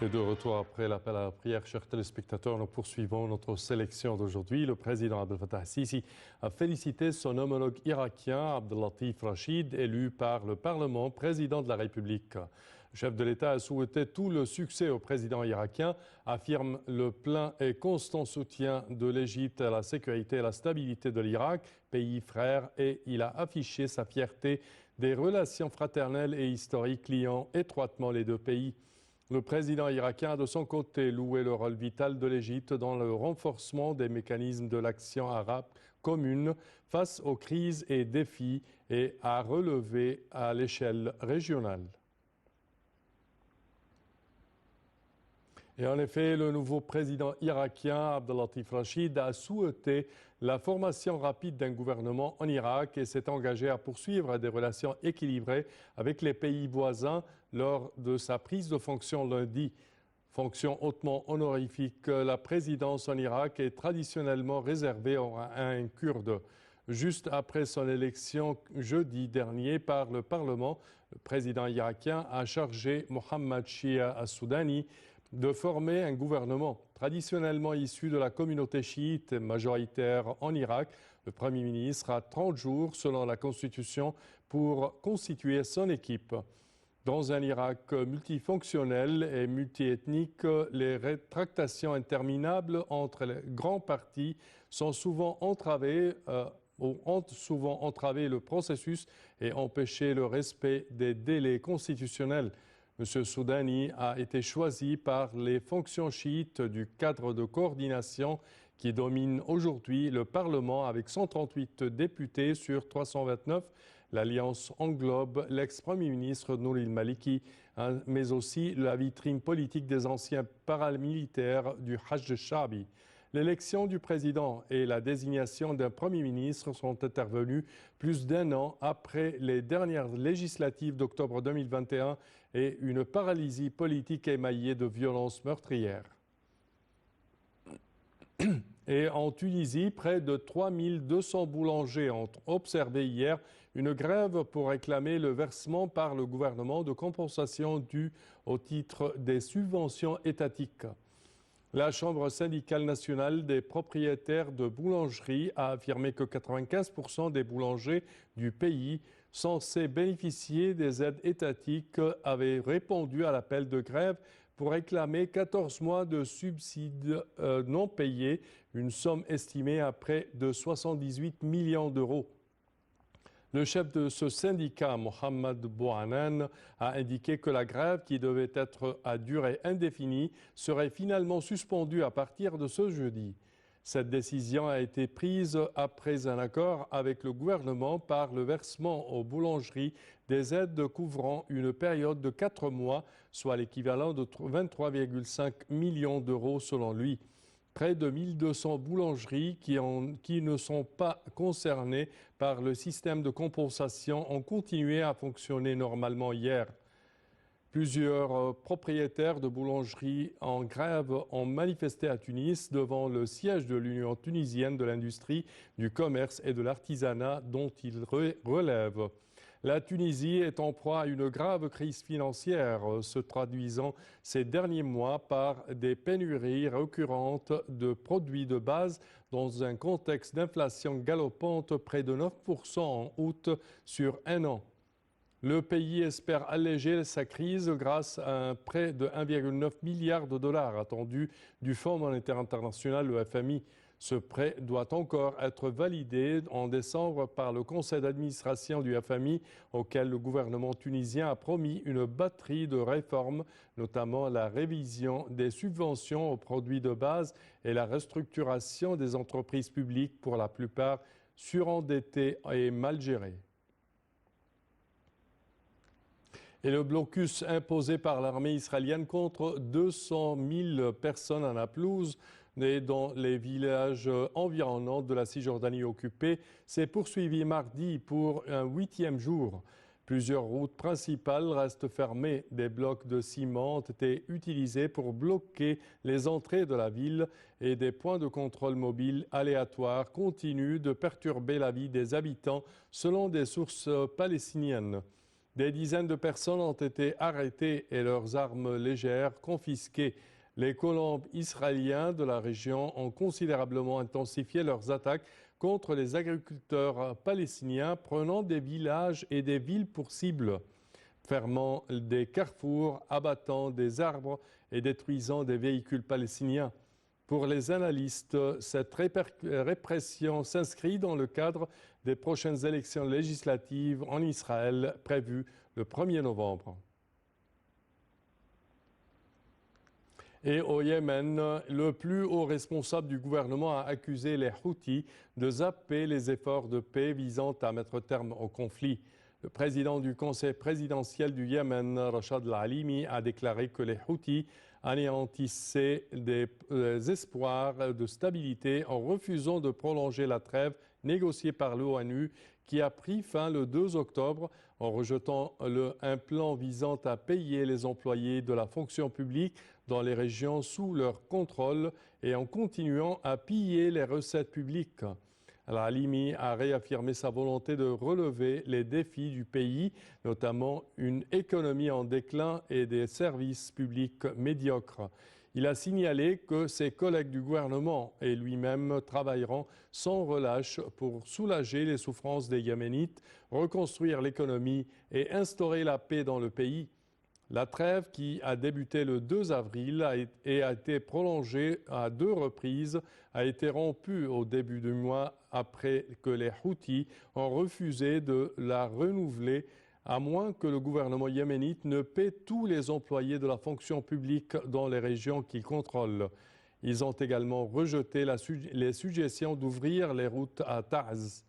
Et de retour après l'appel à la prière, chers téléspectateurs, nous poursuivons notre sélection d'aujourd'hui. Le président Abdel Fattah al-Sisi a félicité son homologue irakien Abdellatif Rachid, élu par le Parlement président de la République. Le chef de l'État a souhaité tout le succès au président irakien, affirme le plein et constant soutien de l'Égypte à la sécurité et la stabilité de l'Irak, pays frère, et il a affiché sa fierté des relations fraternelles et historiques liant étroitement les deux pays. Le président irakien a de son côté loué le rôle vital de l'Égypte dans le renforcement des mécanismes de l'action arabe commune face aux crises et défis et a relevé à l'échelle régionale. Et en effet, le nouveau président irakien, Abdellatif Rachid, a souhaité la formation rapide d'un gouvernement en Irak et s'est engagé à poursuivre des relations équilibrées avec les pays voisins lors de sa prise de fonction lundi. Fonction hautement honorifique, la présidence en Irak est traditionnellement réservée à un Kurde. Juste après son élection jeudi dernier par le Parlement, le président irakien a chargé Mohammad Shia al-Soudani de former un gouvernement traditionnellement issu de la communauté chiite majoritaire en Irak. Le Premier ministre a 30 jours, selon la Constitution, pour constituer son équipe. Dans un Irak multifonctionnel et multiethnique, les rétractations interminables entre les grands partis sont souvent entravées ont souvent entravé le processus et empêché le respect des délais constitutionnels. M. Soudani a été choisi par les fonctions chiites du cadre de coordination qui domine aujourd'hui le Parlement avec 138 députés sur 329. L'alliance englobe l'ex-premier ministre Nouri Maliki, mais aussi la vitrine politique des anciens paramilitaires du Hajj Shabi. L'élection du président et la désignation d'un premier ministre sont intervenues plus d'un an après les dernières législatives d'octobre 2021 et une paralysie politique émaillée de violences meurtrières. Et en Tunisie, près de 3200 boulangers ont observé hier une grève pour réclamer le versement par le gouvernement de compensations dues au titre des subventions étatiques. La Chambre syndicale nationale des propriétaires de boulangeries a affirmé que 95% des boulangers du pays censés bénéficier des aides étatiques avaient répondu à l'appel de grève pour réclamer 14 mois de subsides non payés, une somme estimée à près de 78 millions d'euros. Le chef de ce syndicat, Mohamed Bouhanan, a indiqué que la grève, qui devait être à durée indéfinie, serait finalement suspendue à partir de ce jeudi. Cette décision a été prise après un accord avec le gouvernement par le versement aux boulangeries des aides couvrant une période de 4 mois, soit l'équivalent de 23,5 millions d'euros selon lui. Près de 1200 boulangeries qui ne sont pas concernées par le système de compensation ont continué à fonctionner normalement hier. Plusieurs propriétaires de boulangeries en grève ont manifesté à Tunis devant le siège de l'Union tunisienne de l'industrie, du commerce et de l'artisanat dont ils relèvent. La Tunisie est en proie à une grave crise financière, se traduisant ces derniers mois par des pénuries récurrentes de produits de base dans un contexte d'inflation galopante près de 9% en août sur un an. Le pays espère alléger sa crise grâce à un prêt de 1,9 milliard de dollars attendu du Fonds monétaire international, le FMI. Ce prêt doit encore être validé en décembre par le conseil d'administration du FMI, auquel le gouvernement tunisien a promis une batterie de réformes, notamment la révision des subventions aux produits de base et la restructuration des entreprises publiques, pour la plupart surendettées et mal gérées. Et le blocus imposé par l'armée israélienne contre 200 000 personnes à Naplouse et dans les villages environnants de la Cisjordanie occupée s'est poursuivi mardi pour un 8e jour. Plusieurs routes principales restent fermées. Des blocs de ciment ont été utilisés pour bloquer les entrées de la ville et des points de contrôle mobiles aléatoires continuent de perturber la vie des habitants selon des sources palestiniennes. Des dizaines de personnes ont été arrêtées et leurs armes légères confisquées. Les colombes israéliens de la région ont considérablement intensifié leurs attaques contre les agriculteurs palestiniens, prenant des villages et des villes pour cible, fermant des carrefours, abattant des arbres et détruisant des véhicules palestiniens. Pour les analystes, cette répression s'inscrit dans le cadre des prochaines élections législatives en Israël prévues le 1er novembre. Et au Yémen, le plus haut responsable du gouvernement a accusé les Houthis de zapper les efforts de paix visant à mettre terme au conflit. Le président du conseil présidentiel du Yémen, Rachad al-Halimi, a déclaré que les Houthis anéantissaient des espoirs de stabilité en refusant de prolonger la trêve négociée par l'ONU qui a pris fin le 2 octobre en rejetant un plan visant à payer les employés de la fonction publique dans les régions sous leur contrôle et en continuant à piller les recettes publiques. Al-Halimi a réaffirmé sa volonté de relever les défis du pays, notamment une économie en déclin et des services publics médiocres. Il a signalé que ses collègues du gouvernement et lui-même travailleront sans relâche pour soulager les souffrances des Yéménites, reconstruire l'économie et instaurer la paix dans le pays. La trêve, qui a débuté le 2 avril et a été prolongée à 2 reprises, a été rompue au début du mois après que les Houthis ont refusé de la renouveler, à moins que le gouvernement yéménite ne paie tous les employés de la fonction publique dans les régions qu'ils contrôlent. Ils ont également rejeté les suggestions d'ouvrir les routes à Taz.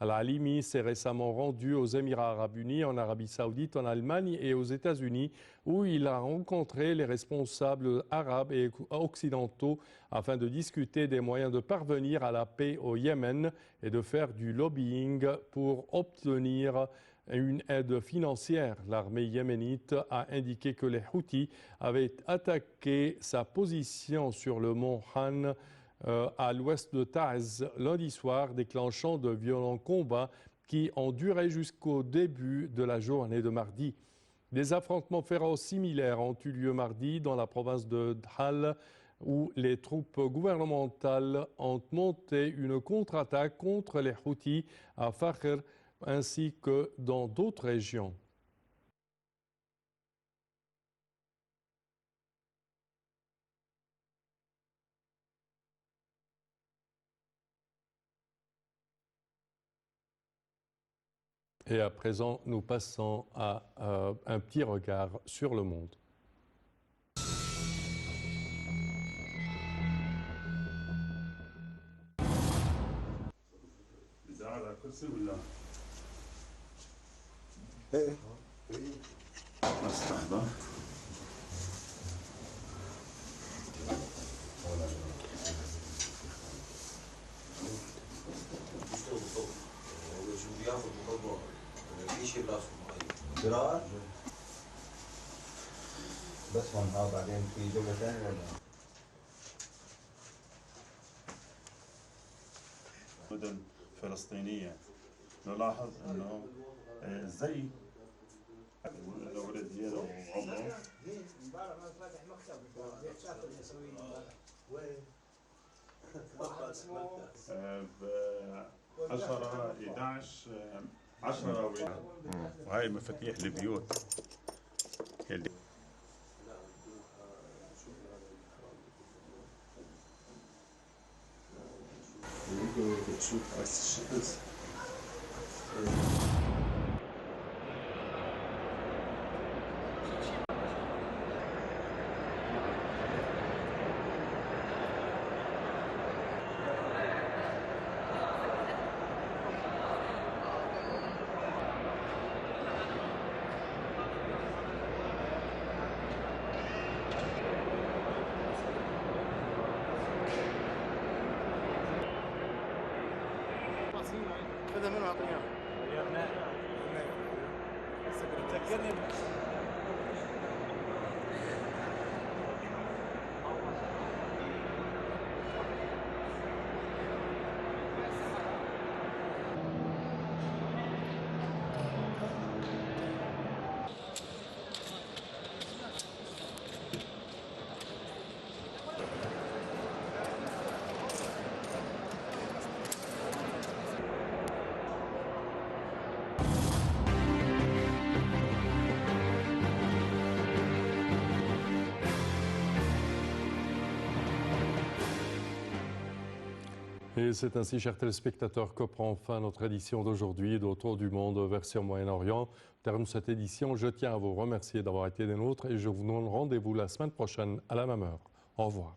Al-Halimi s'est récemment rendu aux Émirats arabes unis, en Arabie saoudite, en Allemagne et aux États-Unis, où il a rencontré les responsables arabes et occidentaux afin de discuter des moyens de parvenir à la paix au Yémen et de faire du lobbying pour obtenir une aide financière. L'armée yéménite a indiqué que les Houthis avaient attaqué sa position sur le mont Han à l'ouest de Taz lundi soir, déclenchant de violents combats qui ont duré jusqu'au début de la journée de mardi. Des affrontements féroces similaires ont eu lieu mardi dans la province de Dhal, où les troupes gouvernementales ont monté une contre-attaque contre les Houthis à Fakhr ainsi que dans d'autres régions. Et à présent, nous passons à un petit regard sur le monde. قراءة بس هون بعدين في جملة ثانية ولا؟ مدن فلسطينية نلاحظ انه زي ولد زيادة وعمره امبارح ما فاتح مكتب بيحتفل الاسرائيليين وين؟ ب 10 11 10 وهي مفاتيح البيوت اللي بتشوف عكس الشمس. خذها منه اعطيناه تذكرني Et c'est ainsi, chers téléspectateurs, que prend fin notre édition d'aujourd'hui d'Autour du monde version Moyen-Orient. Au terme de cette édition, je tiens à vous remercier d'avoir été des nôtres et je vous donne rendez-vous la semaine prochaine à la même heure. Au revoir.